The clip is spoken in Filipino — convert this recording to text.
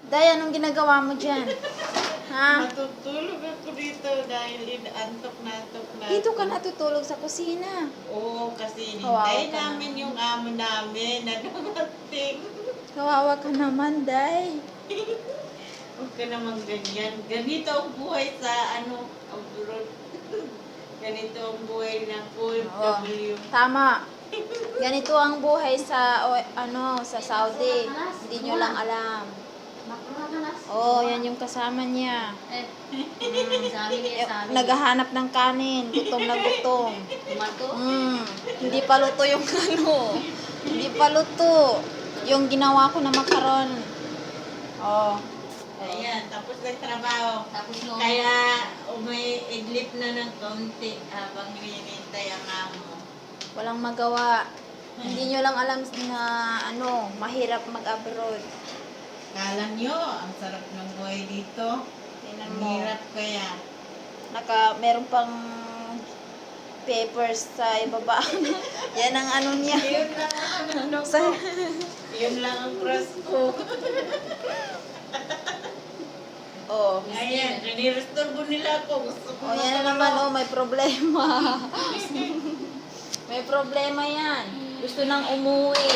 Day, anong ginagawa mo dyan? Ha? Matutulog ako dito dahil antok na antok na. Dito ka natutulog sa kusina. Oo, kasi Kawawa hinintay ka namin yung amo namin na dumating. Kawawa ka naman, Day. Huwag ka naman ganyan. Ganito ang buhay sa abroad. Ganito ang buhay ng Oo, OFW. tama. Ganito ang buhay sa sa Saudi. Hindi nyo lang alam. Oh, yan yung kasama niya. Sabi niya sa amin. Naghahanap ng kanin. Gutom na gutom. Tomato? Hindi pa luto yung Hindi pa luto. Yung ginawa ko na makaron. Oh. Ayan, tapos ng trabaho. Tapos nung... Kaya idlip na ng kaunti habang hinihintay ang amo. Walang magawa. Hindi nyo lang alam na mahirap mag-abroad. Kala nyo, ang sarap ng buhay dito. Tingnan Ang mo. hirap kaya. Meron pang papers sa ibaba. Yan ang niya. Yun lang ang Sa, Yun lang ang cross ko. oh. Ayan, nirestore nila ako. Gusto ko Yan na naman, may problema. May problema yan. Gusto nang umuwi.